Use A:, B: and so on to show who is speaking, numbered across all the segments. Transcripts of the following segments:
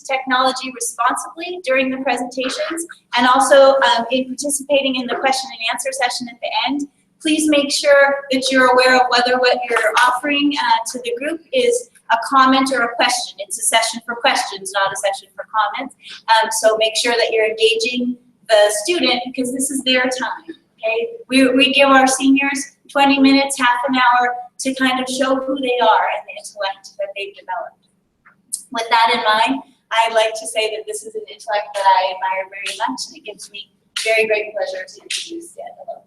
A: technology responsibly during the presentations, and also in participating in the question and answer session at the end. Please make sure that you're aware of whether what you're offering to the group is a comment or a question. It's a session for questions, not a session for comments. So make sure that you're engaging the student, because this is their time, okay? We give our seniors 20 minutes, half an hour to kind of show who they are and the intellect that they've developed. With that in mind, I'd like to say that this is an intellect that I admire very much, and it gives me very great pleasure to introduce Dan. Hello.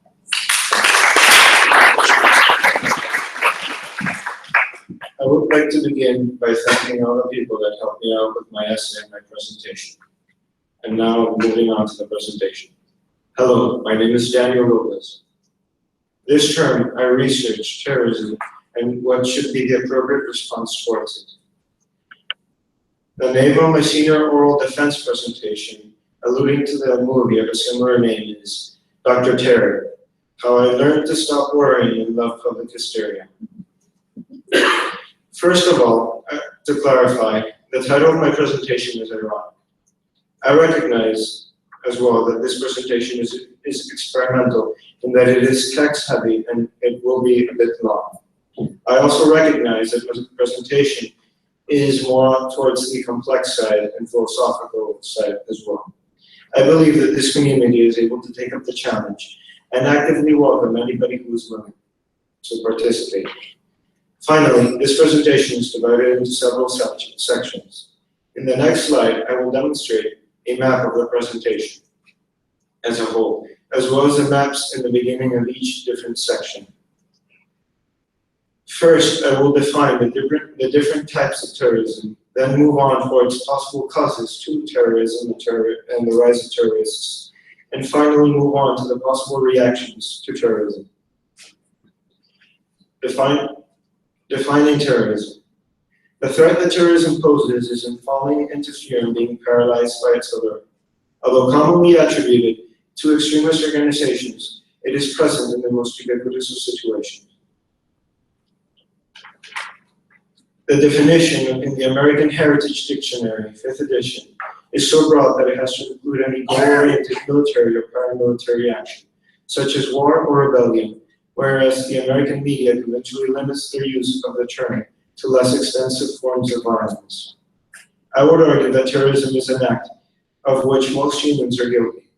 B: I would like to begin by thanking all the people that helped me out with my essay and my presentation. And now moving on to the presentation. Hello, my name is Daniel Lopez. This term, I researched terrorism and what should be the appropriate response towards it. The name of my senior oral defense presentation, alluding to the movie of a similar name, is Dr. Terror: How I Learned to Stop Worrying and Love Public Hysteria. First of all, to clarify, the title of my presentation is ironic. I recognize as well that this presentation is experimental in that it is text-heavy and it will be a bit long. I also recognize that the presentation is more towards the complex side and philosophical side as well. I believe that this community is able to take up the challenge and actively welcome anybody who is willing to participate. Finally, this presentation is divided into several sections. In the next slide, I will demonstrate a map of the presentation as a whole, as well as the maps in the beginning of each different section. First, I will define the different types of terrorism, then move on towards possible causes to terrorism and the rise of terrorists, and finally move on to the possible reactions to terrorism. Defining terrorism. The threat that terrorism poses is in falling into fear and being paralyzed by its allure. Although commonly attributed to extremist organizations, it is present in the most ubiquitous of situations. The definition in the American Heritage Dictionary, 5th edition, is so broad that it has to include any goal-oriented military or paramilitary action, such as war or rebellion, whereas the American media eventually limits their use of the term to less extensive forms of violence. I would argue that terrorism is an act of which most humans are guilty.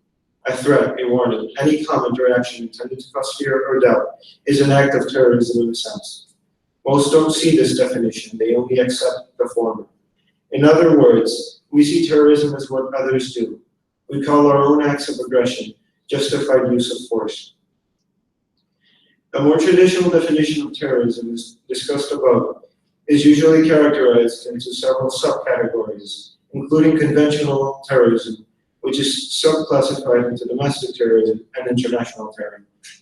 B: A threat, a warning, any comment or action intended to cause fear or doubt is an act of terrorism in a sense. Most don't see this definition, they only accept the former. In other words, we see terrorism as what others do. We call our own acts of aggression justified use of force. A more traditional definition of terrorism, as discussed above, is usually characterized into several subcategories, including conventional terrorism, which is subclassified into domestic terrorism and international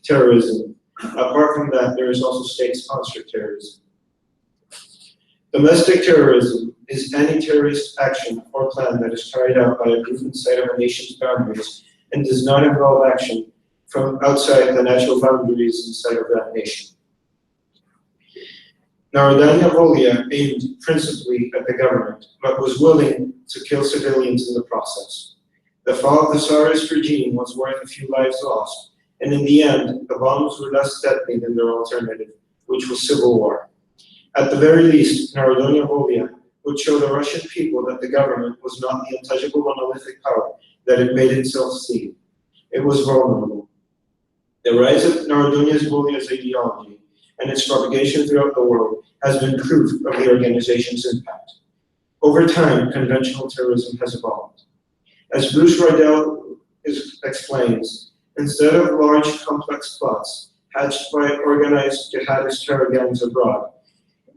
B: terrorism. Apart from that, there is also state-sponsored terrorism. Domestic terrorism is any terrorist action or plan that is carried out by a group inside of a nation's boundaries and does not involve action from outside the natural boundaries inside of that nation. Narodная Volia aimed principally at the government, but was willing to kill civilians in the process. The fall of the Tsarist regime was worth a few lives lost, and in the end, the bombs were less deadly than their alternative, which was civil war. At the very least, Narodная Volia would show the Russian people that the government was not the untouchable monolithic power that it made itself seem. It was vulnerable. The rise of Narodная Volia's ideology and its propagation throughout the world has been proof of the organization's impact. Over time, conventional terrorism has evolved. As Bruce Riedel explains, instead of large, complex plots hatched by organized jihadist terror gangs abroad,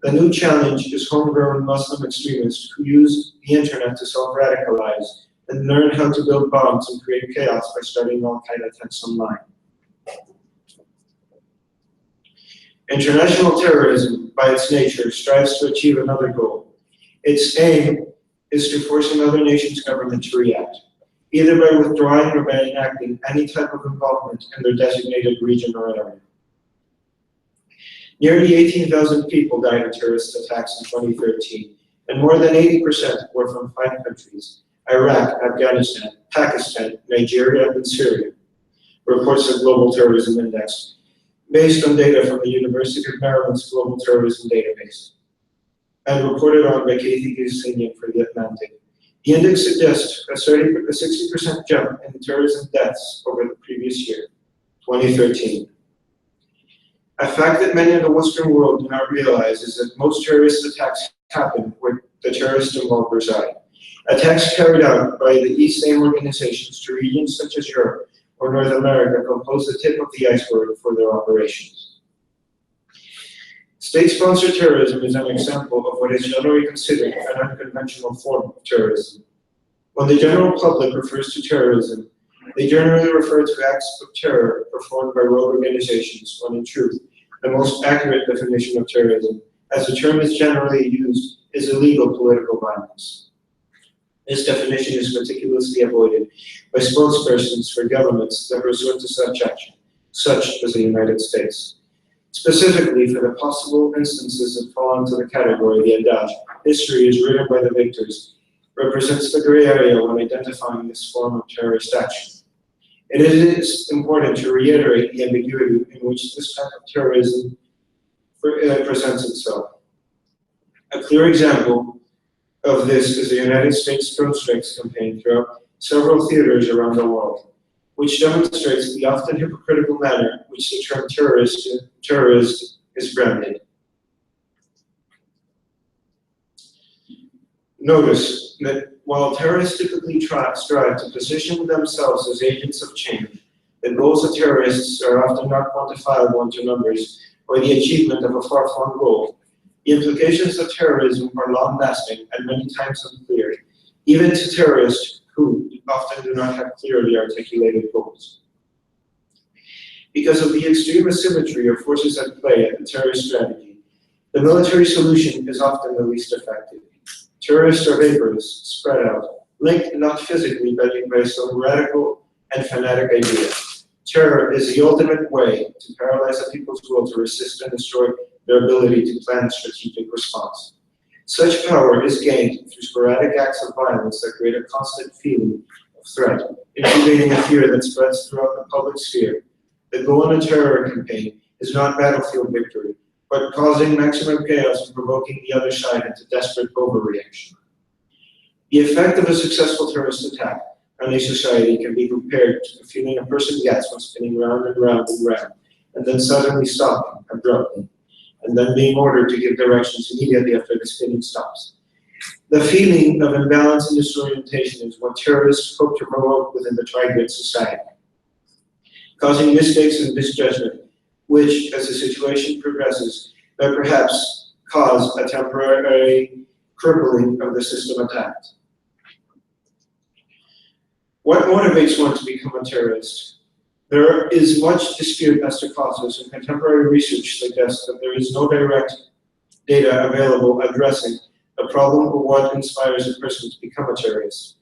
B: the new challenge is homegrown Muslim extremists who use the internet to self-radicalize and learn how to build bombs and create chaos by starting Al-Qaeda attacks online. International terrorism, by its nature, strives to achieve another goal. Its aim is to force another nation's government to react, either by withdrawing or by enacting any type of involvement in their designated region or area. Nearly 18,000 people died in terrorist attacks in 2013, and more than 80% were from 5 countries: Iraq, Afghanistan, Pakistan, Nigeria, and Syria, reports the Global Terrorism Index, based on data from the University of Maryland's Global Terrorism Database, and reported on by Kathy Gusinian for The Atlantic. The index suggests a 60% jump in terrorism deaths over the previous year, 2013. A fact that many in the Western world do not realize is that most terrorist attacks happen where the terrorists involved reside. Attacks carried out by the East Aim organizations to regions such as Europe or North America compose the tip of the iceberg for their operations. State-sponsored terrorism is an example of what is generally considered an unconventional form of terrorism. When the general public refers to terrorism, they generally refer to acts of terror performed by rogue organizations, when in truth, the most accurate definition of terrorism, as the term is generally used, is illegal political violence. This definition is meticulously avoided by spokespersons for governments that resort to such action, such as the United States. Specifically, for the possible instances that fall into the category, the adage, history is written by the victors, represents the gray area when identifying this form of terrorist action. It is important to reiterate the ambiguity in which this type of terrorism presents itself. A clear example of this is the United States drone strikes campaign throughout several theaters around the world, which demonstrates the often hypocritical manner which the term terrorist is branded. Notice that while terrorists typically strive to position themselves as agents of change, the goals of terrorists are often not quantifiable into numbers or the achievement of a far-flung goal. The implications of terrorism are long-lasting and many times unclear, even to terrorists who often do not have clearly articulated goals. Because of the extreme asymmetry of forces at play at the terrorist strategy, the military solution is often the least effective. Terrorists are vaporous, spread out, linked not physically but by some radical and fanatic idea. Terror is the ultimate way to paralyze a people's will to resist and destroy their ability to plan a strategic response. Such power is gained through sporadic acts of violence that create a constant feeling of threat, incubating a fear that spreads throughout the public sphere. The goal in a terror campaign is not battlefield victory, but causing maximum chaos and provoking the other side into desperate overreaction. The effect of a successful terrorist attack on a society can be compared to the feeling a person gets when spinning round and round and round, and then suddenly stopping abruptly, and then being ordered to give directions immediately after the spinning stops. The feeling of imbalance and disorientation is what terrorists hope to provoke within the target society, causing mistakes and misjudgment, which, as the situation progresses, may perhaps cause a temporary crippling of the system attacked. What motivates one to become a terrorist? There is much dispute as to causes, and contemporary research suggests that there is no direct data available addressing the problem of what inspires a person to become a terrorist.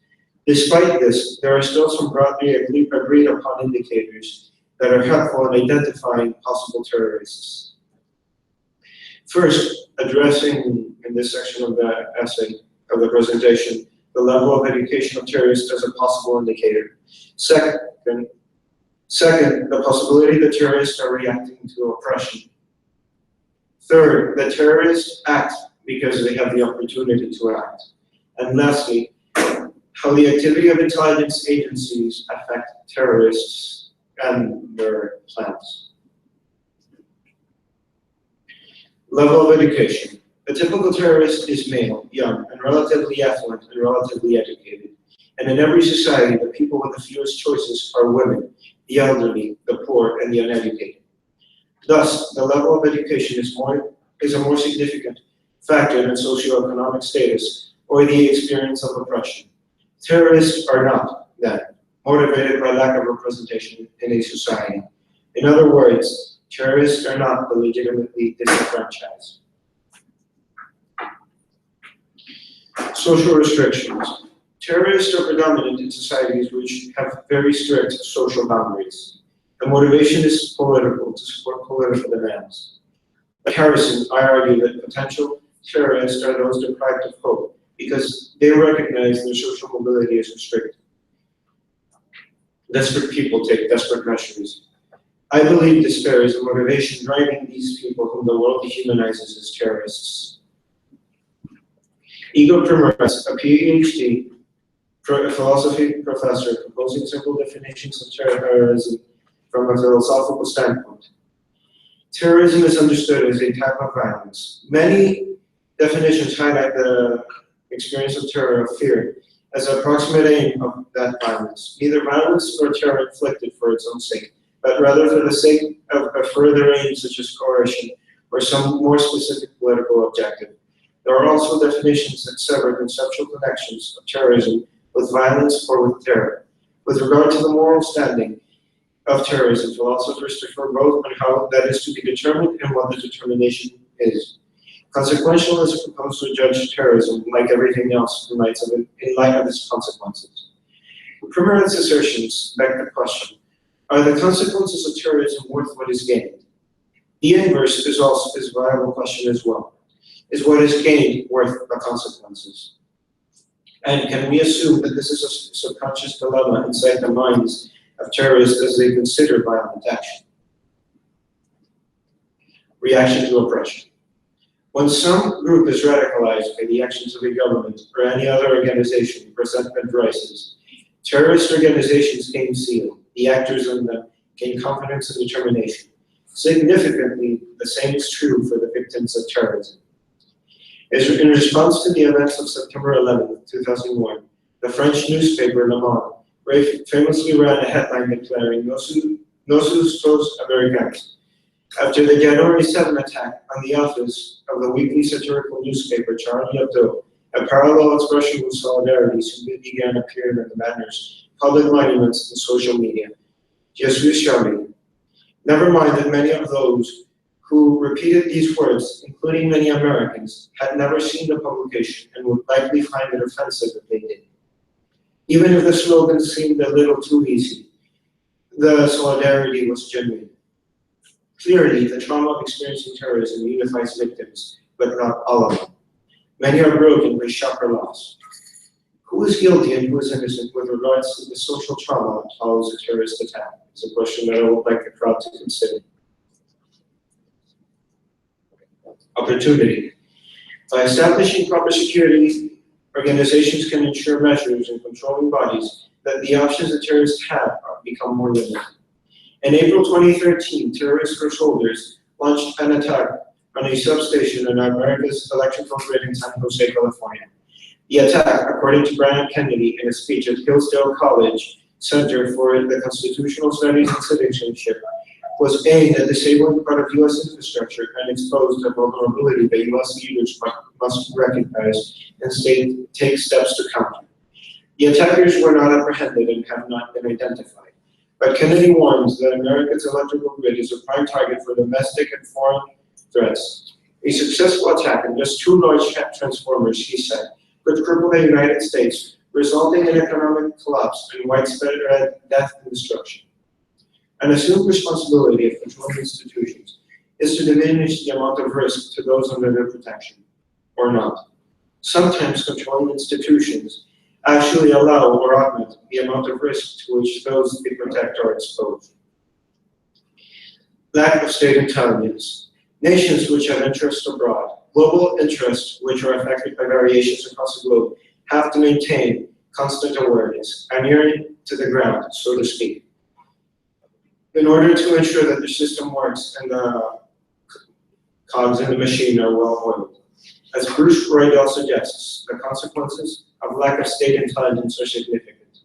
B: Despite this, there are still some broadly agreed upon indicators that are helpful in identifying possible terrorists. First, addressing in this section of the essay, of the presentation, the level of education of terrorists as a possible indicator. Second, the possibility that terrorists are reacting to oppression. Third, that terrorists act because they have the opportunity to act. And lastly, how the activity of intelligence agencies affect terrorists and their plans. Level of education. A typical terrorist is male, young, and relatively affluent and relatively educated. And in every society, the people with the fewest choices are women, the elderly, the poor, and the uneducated. Thus, the level of education is a more significant factor than socioeconomic status or the experience of oppression. Terrorists are not, then, motivated by lack of representation in a society. In other words, terrorists are not the legitimately disenfranchised. Social restrictions. Terrorists are predominant in societies which have very strict social boundaries. The motivation is political, to support political demands. By comparison, I argue that potential terrorists are those deprived of hope because they recognize their social mobility is restricted. Desperate people take desperate measures. I believe despair is the motivation driving these people whom the world dehumanizes as terrorists. Igor Primaras, a PhD philosophy professor, proposing simple definitions of terrorism from a philosophical standpoint. Terrorism is understood as a type of violence. Many definitions highlight the experience of terror, of fear, as an approximate aim of that violence. Neither violence nor terror inflicted for its own sake, but rather for the sake of a further aim such as coercion or some more specific political objective. There are also definitions that sever conceptual connections of terrorism with violence or with terror. With regard to the moral standing of terrorism, philosophers differ both on how that is to be determined and what the determination is. Consequentialists propose to judge terrorism, like everything else, in light of its consequences. Primaras' assertions beg the question, are the consequences of terrorism worth what is gained? The inverse is also a viable question as well. Is what is gained worth the consequences? And can we assume that this is a subconscious dilemma inside the minds of terrorists as they consider violent action? Reaction to oppression. When some group is radicalized by the actions of a government or any other organization present advices, terrorist organizations gain zeal. The actors in them gain confidence and determination. Significantly, the same is true for the victims of terrorism. In response to the events of September 11, 2001, the French newspaper Le Monde famously ran a headline declaring "Nos sustos Americanos." After the January 7 attack on the office of the weekly satirical newspaper Charlie Hebdo, a parallel expression of solidarity soon began appearing on the banners, public monuments, and social media. Je suis Charlie. Never mind that many of those who repeated these words, including many Americans, had never seen the publication and would likely find it offensive if they did. Even if the slogan seemed a little too easy, the solidarity was genuine. Clearly, the trauma of experiencing terrorism unifies victims, but not all of them. Many are broken by shock or loss. Who is guilty and who is innocent with regards to the social trauma that follows a terrorist attack? It's a question that I would like the crowd to consider. Opportunity. By establishing proper security, organizations can ensure measures and controlling bodies that the options that terrorists have become more limited. In April 2013, terrorist first holders launched an attack on a substation in America's electrical grid in San Jose, California. The attack, according to Brian Kennedy in a speech at Hillsdale College Center for the Constitutional Studies and Citizenship, was aimed at disabling part of U.S. infrastructure and exposed a vulnerability that U.S. leaders must recognize and take steps to counter. The attackers were not apprehended and have not been identified. But Kennedy warns that America's electrical grid is a prime target for domestic and foreign threats. A successful attack on just 2 large transformers, he said, could cripple the United States, resulting in economic collapse and widespread death and destruction. An assumed responsibility of controlling institutions is to diminish the amount of risk to those under their protection, or not. Sometimes controlling institutions actually allow or augment the amount of risk to which those they protect are exposed. Lack of state intelligence. Nations which have interests abroad, global interests which are affected by variations across the globe, have to maintain constant awareness, and near to the ground, so to speak, in order to ensure that the system works and the cogs in the machine are well oiled. As Bruce Roydell suggests, the consequences of lack of state intelligence are significant.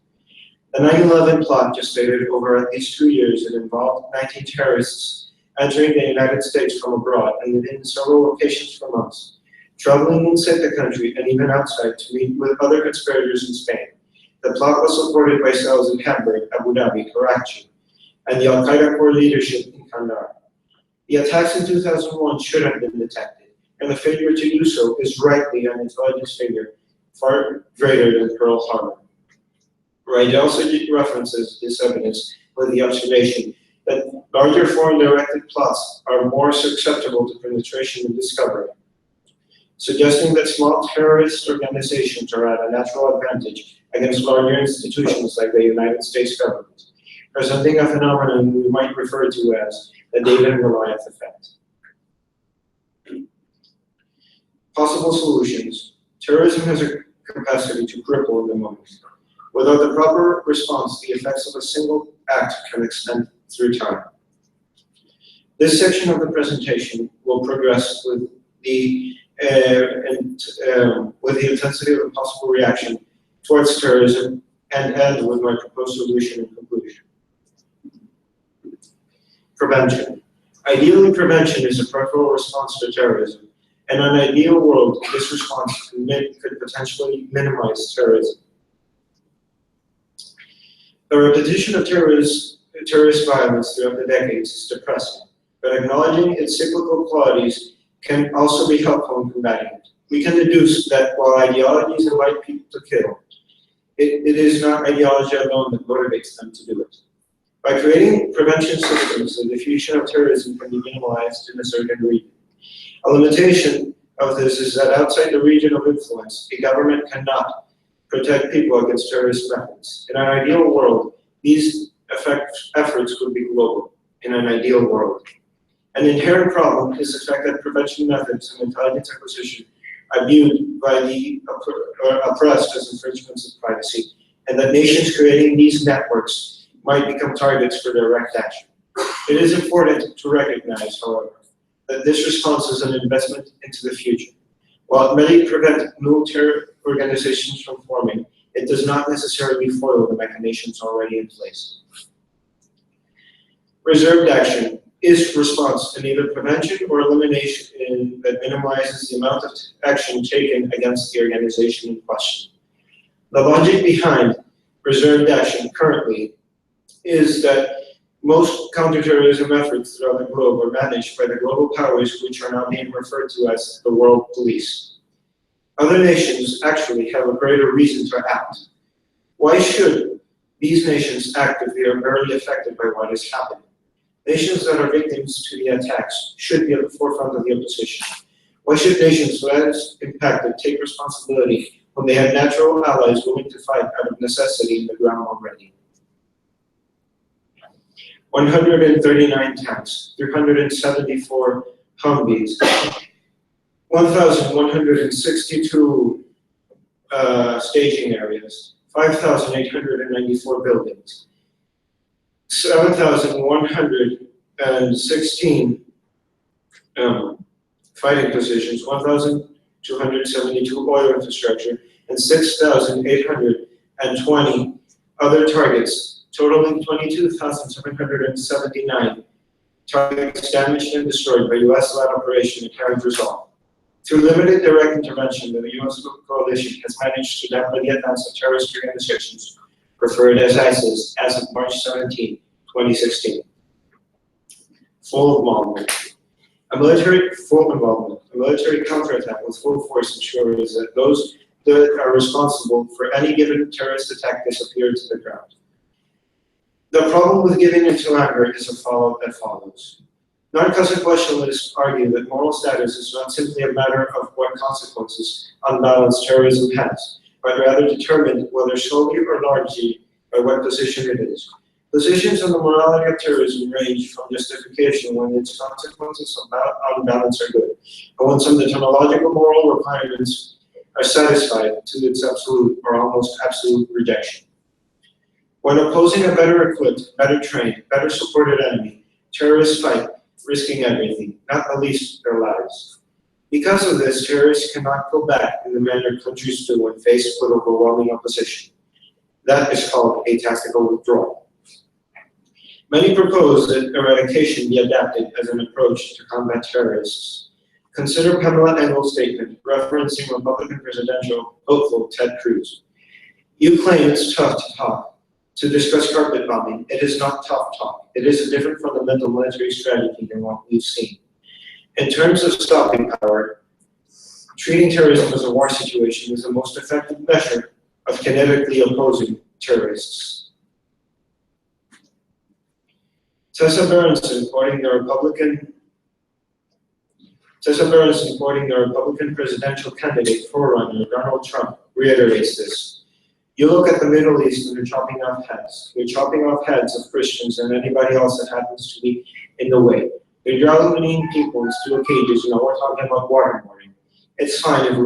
B: The 9/11 plot gestated over at least 2 years and involved 19 terrorists entering the United States from abroad and within several locations from us, traveling inside the country and even outside to meet with other conspirators in Spain. The plot was supported by cells in Hamburg, Abu Dhabi, Karachi, and the Al-Qaeda core leadership in Kandahar. The attacks in 2001 should have been detected, and the failure to do so is rightly an intelligence failure far greater than Pearl Harbor. Wright also references this evidence with the observation that larger foreign-directed plots are more susceptible to penetration and discovery. suggesting that small terrorist organizations are at a natural advantage against larger institutions like the United States government, presenting a phenomenon we might refer to as the David and Goliath effect. Possible solutions. Terrorism has a capacity to cripple in the moment. Without the proper response, the effects of a single act can extend through time. This section of the presentation will progress with the intensity of a possible reaction towards terrorism and end with my proposed solution and conclusion. Prevention. Ideally, prevention is a peripheral response to terrorism. In an ideal world, this response could potentially minimize terrorism. The repetition of terrorist violence throughout the decades is depressing, but acknowledging its cyclical qualities can also be helpful in combating it. We can deduce that while ideologies invite people to kill, it is not ideology alone that motivates them to do it. By creating prevention systems, the diffusion of terrorism can be minimalized in a certain region. A limitation of this is that outside the region of influence, a government cannot protect people against terrorist methods. In an ideal world, these efforts would be global. In an ideal world. An inherent problem is the fact that prevention methods and intelligence acquisition are viewed by the oppressed as infringements of privacy, and that nations creating these networks might become targets for direct action. It is important to recognize, however, that this response is an investment into the future. While it may prevent new terror organizations from forming, it does not necessarily foil the mechanisms already in place. Reserved action is response to either prevention or elimination that minimizes the amount of action taken against the organization in question. The logic behind reserved action currently is that most counterterrorism efforts throughout the globe are managed by the global powers, which are now being referred to as the world police. Other nations actually have a greater reason to act. Why should these nations act if they are barely affected by what is happening? Nations that are victims to the attacks should be at the forefront of the opposition. Why should nations less impacted take responsibility when they have natural allies willing to fight out of necessity in the ground already? 139 tanks, 374 Humvees, 1,162 staging areas, 5,894 buildings, 7,116 fighting positions, 1,272 oil infrastructure, and 6,820 other targets, totaling 22,779 targets damaged and destroyed by U.S.-led operation and carried resolve. Through limited direct intervention, the U.S. coalition has managed to dampen the advance of terrorist organizations referred as ISIS as of March 17, 2016. Full involvement. A military counterattack with full force ensures that those that are responsible for any given terrorist attack disappear to the ground. The problem with giving into anger is as follows. Non-consequentialists argue that moral status is not simply a matter of what consequences unbalanced terrorism has, but rather determined whether solely or largely by what position it is. Positions on the morality of terrorism range from justification when its consequences of unbalance are good, and when some technological moral requirements are satisfied to its absolute or almost absolute rejection. When opposing a better equipped, better trained, better supported enemy, terrorists fight, risking everything, not the least their lives. Because of this, terrorists cannot go back in the manner countries do when faced with overwhelming opposition. That is called a tactical withdrawal. Many propose that eradication be adapted as an approach to combat terrorists. Consider Pamela Engel's statement referencing Republican presidential hopeful Ted Cruz. You claim it's tough to talk, to discuss carpet bombing. It is not tough talk. It is a different fundamental military strategy than what we've seen. In terms of stopping power, treating terrorism as a war situation is the most effective measure of kinetically opposing terrorists. Tessa Berenson, quoting the Republican Tessa Burns, supporting the Republican presidential candidate forerunner Donald Trump, reiterates this. You look at the Middle East and they're chopping off heads. They're chopping off heads of Christians and anybody else that happens to be in the way. They're drowning people in steel cages. We're talking about waterboarding. It's fine if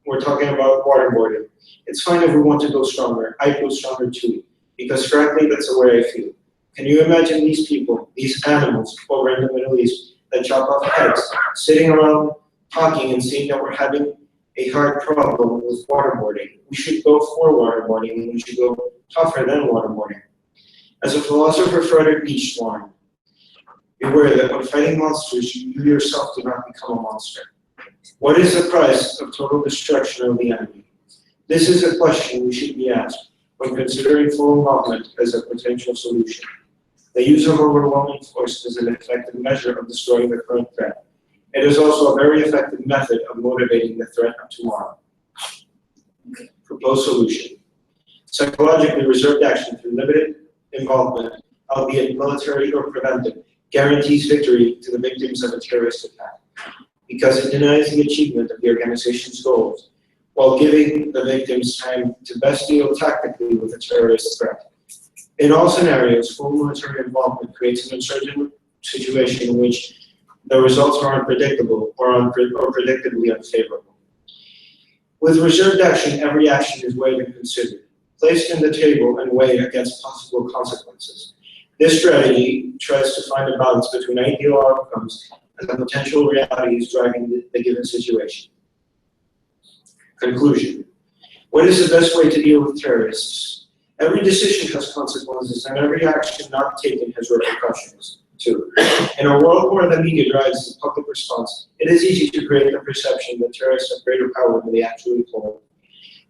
B: we're talking about waterboarding. It's fine if we want to go stronger. I go stronger too, because frankly, that's the way I feel. Can you imagine these people, these animals over in the Middle East that chop off heads, sitting around talking and saying that we're having a hard problem with waterboarding? We should go for waterboarding, and we should go tougher than waterboarding. As a philosopher Frederick Nietzsche warned, beware that when fighting monsters, you yourself do not become a monster. What is the price of total destruction of the enemy? This is a question we should be asked when considering full involvement as a potential solution. The use of overwhelming force is an effective measure of destroying the current threat. It is also a very effective method of motivating the threat of tomorrow. Proposed solution. Psychologically reserved action through limited involvement, albeit military or preventive, guarantees victory to the victims of a terrorist attack, because it denies the achievement of the organization's goals, while giving the victims time to best deal tactically with the terrorist threat. In all scenarios, full military involvement creates an uncertain situation in which the results are unpredictable or predictably unfavorable. With reserved action, every action is weighed and considered, placed in the table and weighed against possible consequences. This strategy tries to find a balance between ideal outcomes and the potential realities driving the given situation. Conclusion. What is the best way to deal with terrorists? Every decision has consequences, and every action not taken has repercussions, too. In a world where the media drives the public response, it is easy to create the perception that terrorists have greater power than they actually hold.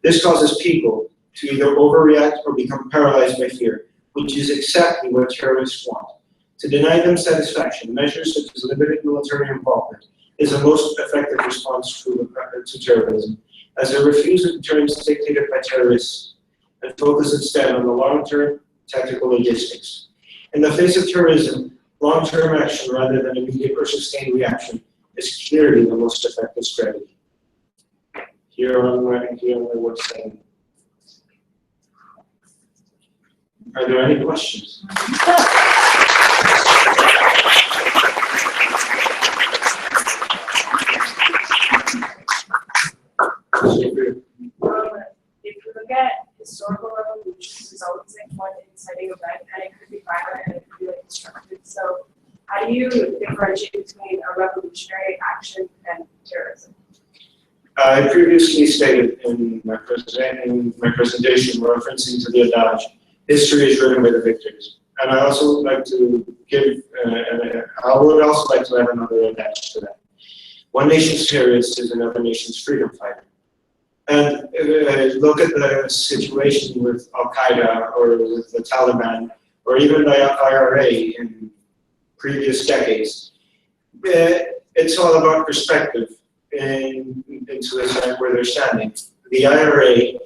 B: This causes people to either overreact or become paralyzed by fear, which is exactly what terrorists want. To deny them satisfaction, measures such as limited military involvement is the most effective response to terrorism, as it refuses the terms dictated by terrorists and focus instead on the long-term tactical logistics. In the face of terrorism, long-term action rather than immediate or sustained reaction is clearly the most effective strategy. Here I'm writing here on my website. Are there any questions?
C: If you look at historical revolutions, there's always like one inciting event, and it could be violent and it could be like destructive. So, how do you differentiate between a revolutionary action and terrorism?
B: I previously stated in my presentation, referencing to the adage, history is written by the victors. And I also would like to give, I would also like to add another adage to that. One nation's terrorist is another nation's freedom fighter. And look at the situation with Al-Qaeda or with the Taliban or even the IRA in previous decades. It's all about perspective into the side where they're standing. The IRA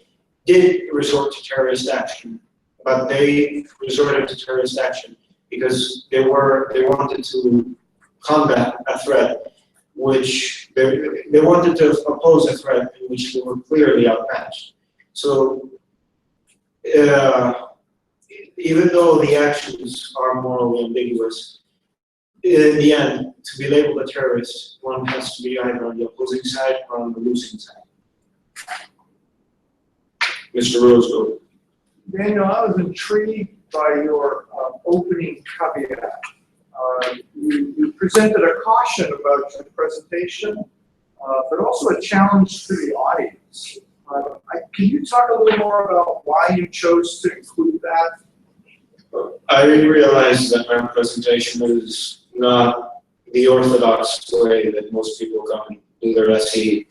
B: did resort to terrorist action, but they resorted to terrorist action because they wanted to combat a threat which they wanted to oppose a threat in which they were clearly outmatched. So even though the actions are morally ambiguous, in the end, to be labeled a terrorist, one has to be either on the opposing side or on the losing side. Mr. Roosevelt.
D: Daniel, I was intrigued by your opening caveat. You presented a caution about your presentation, but also a challenge to the audience. Can you talk a little more about why you chose to include that?
B: I realized that my presentation is not the orthodox way that most people come and do their SE.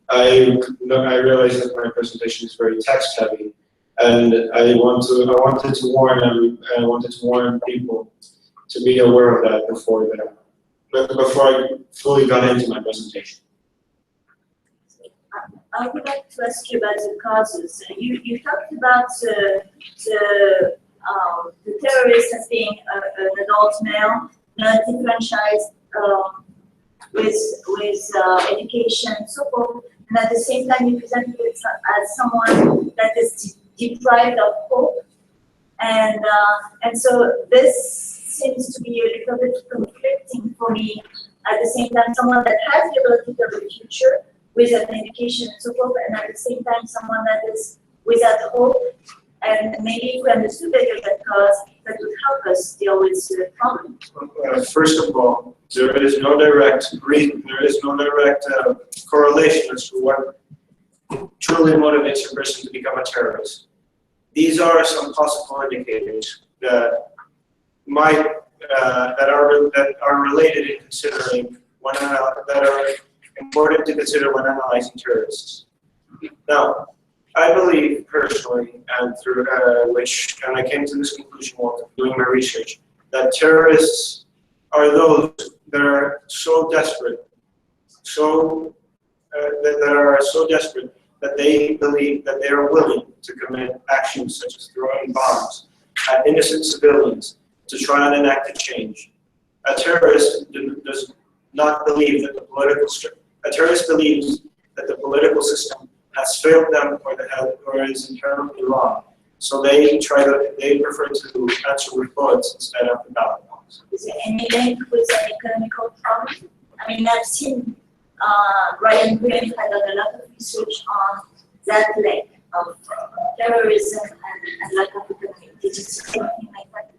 B: I realized that my presentation is very text heavy, and I wanted to warn people to be aware of that before I fully got into my presentation.
E: I would like to ask you about the causes. You talked about the terrorist as being an adult male, non-differentiated education and so forth, and at the same time you present it as someone that is deprived of hope, and so this seems to be a little bit conflicting for me. At the same time, someone that has the ability to have a future with an education and so forth, and at the same time, someone that is without hope. And maybe if we understood better that cause, that would help us deal with the problem.
B: First of all, there is no direct correlation as to what truly motivates a person to become a terrorist. These are some possible indicators that might that are related in considering that are important to consider when analyzing terrorists. Now, I believe personally, and through and I came to this conclusion while doing my research, that terrorists are those that are so desperate, that are so desperate that they believe that they are willing to commit actions such as throwing bombs at innocent civilians to try and enact a change. A terrorist does not believe that a terrorist believes that the political system has failed them or is inherently wrong. So they prefer to answer with bullets instead of the ballot box.
E: Is there any link with an economical problem? I mean, I've seen Brian Green had done a lot of research on that link of terrorism and lack of economy. Did you see something like that?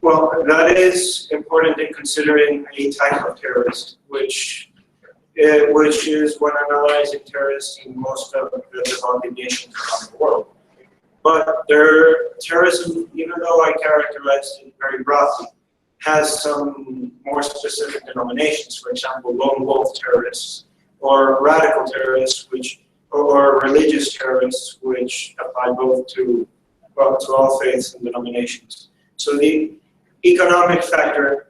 B: Well, that is important in considering a type of terrorist, which is when analyzing terrorists in most of the developing nations around the world. But terrorism, even though I characterized it very broadly, has some more specific denominations. For example, lone wolf terrorists, or radical terrorists, or religious terrorists, which apply both to all faiths and denominations. So the economic factor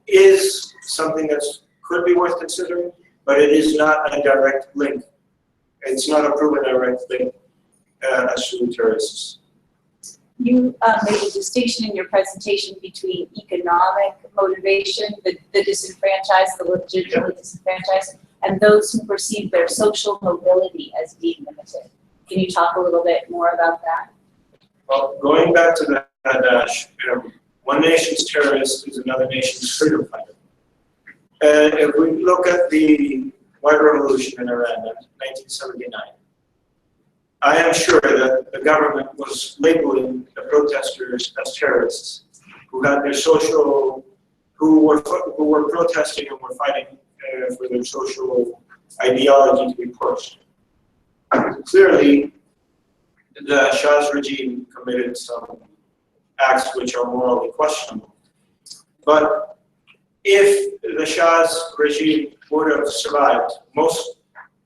B: is something that could be worth considering, but it is not a direct link. It's not a proven direct link as to terrorists.
A: You made a distinction in your presentation between economic motivation, the disenfranchised, the legitimately disenfranchised, and those who perceive their social mobility as being limited. Can you talk a little bit more about that?
B: Well, going back to that, one nation's terrorist is another nation's freedom fighter. If we look at the White Revolution in Iran in 1979, I am sure that the government was labeling the protesters as terrorists who had their who were protesting and were fighting for their social ideology to be pushed. Clearly, the Shah's regime committed some acts which are morally questionable. But if the Shah's regime would have survived,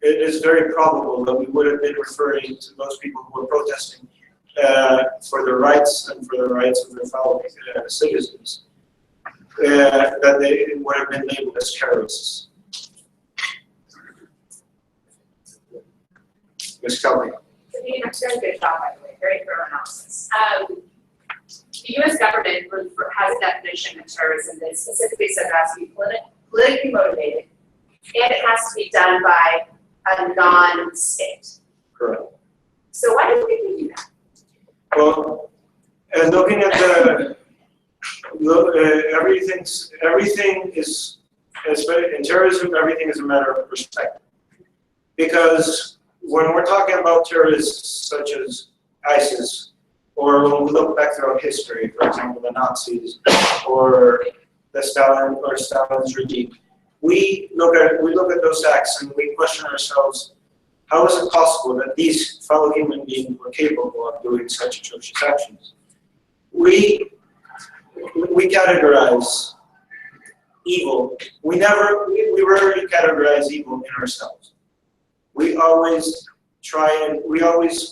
B: it is very probable that we would have been referring to those people who were protesting for their rights and for the rights of their fellow citizens, that they would have been labeled as terrorists. Ms. Kelly.
C: You did a good job, by the way, very thorough analysis. The U.S. government has a definition of terrorism that specifically says it has to be politically motivated, and it has to be done by a non-state.
B: Correct.
C: So why do we do that?
B: Well, and looking at everything is, in terrorism, everything is a matter of perspective. Because when we're talking about terrorists such as ISIS, or when we look back throughout history, for example, the Nazis, or Stalin's regime, we look at those acts and we question ourselves, how is it possible that these fellow human beings were capable of doing such atrocious actions? We categorize evil. We rarely categorize evil in ourselves. We always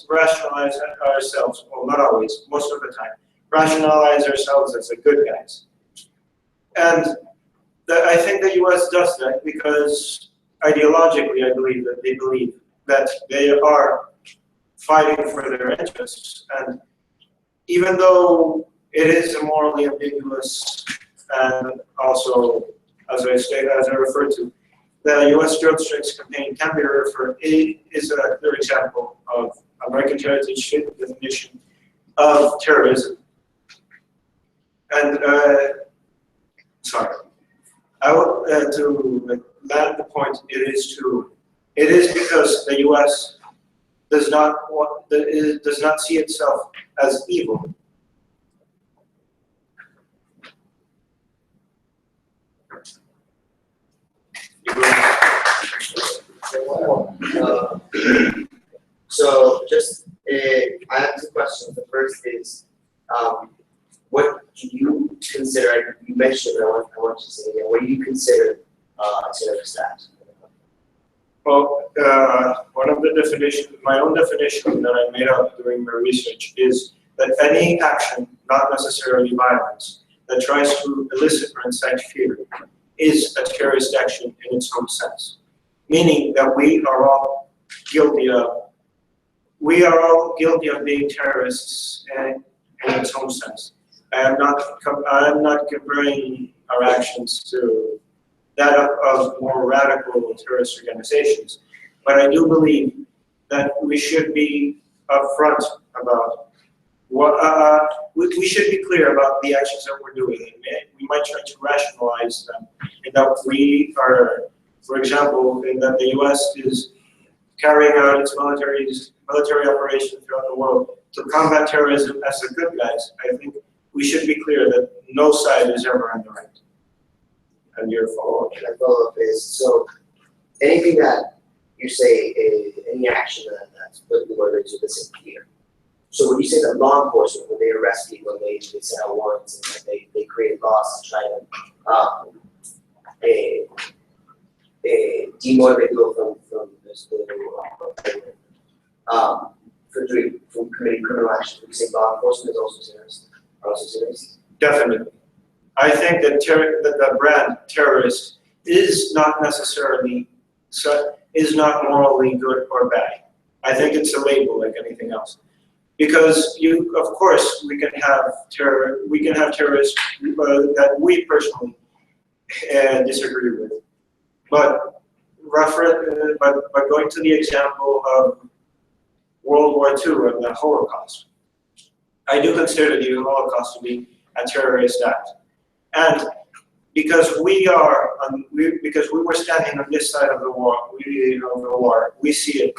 B: rationalize ourselves, well, not always, most of the time, rationalize ourselves as the good guys. And I think the U.S. does that because ideologically, I believe that they believe that they are fighting for their interests. And even though it is morally ambiguous, and also, as I referred to, the U.S. drone strikes campaign can be referred is a clear example of American heritage definition of terrorism. And sorry, I would to land the point. It is true. It is because the U.S. does not see itself as evil.
F: So just, I have two questions. The first is, what do you consider, you mentioned, I want you to say again, what do you consider a terrorist act?
B: Well, one of the definitions, my own definition that I made up during my research is that any action, not necessarily violence, that tries to elicit or incite fear is a terrorist action in its own sense. Meaning that we are all guilty of being terrorists in its own sense. I am not comparing our actions to that of more radical terrorist organizations, but I do believe that we should be upfront about what we should be clear about the actions that we're doing. We might try to rationalize them, and that we are, for example, in that the U.S. is carrying out its military operation throughout the world to combat terrorism as the good guys. I think we should be clear that no side is ever on the right. And your follow-up.
F: My follow-up is, so anything that you say, any action that's put in order to elicit fear. So when you say that law enforcement, when they arrest people, they send out warrants and they create laws to try to demotivate people from this from committing criminal action. When you say law enforcement is also terrorist.
B: Definitely. I think that the brand terrorist is not necessarily, is not morally good or bad. I think it's a label like anything else. Because of course, we can have terrorists that we personally disagree with. But going to the example of World War II and the Holocaust, I do consider the Holocaust to be a terrorist act. And because we were standing on this side of the war, we see it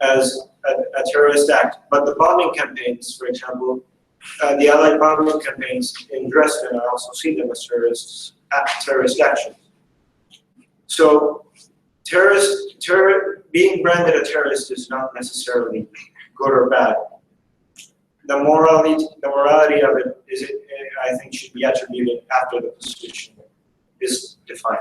B: as a terrorist act. But the bombing campaigns, for example, the Allied bombing campaigns in Dresden, I also see them as terrorist actions. So, being branded a terrorist is not necessarily good or bad. The morality of it is, I think, should be attributed after the position is defined.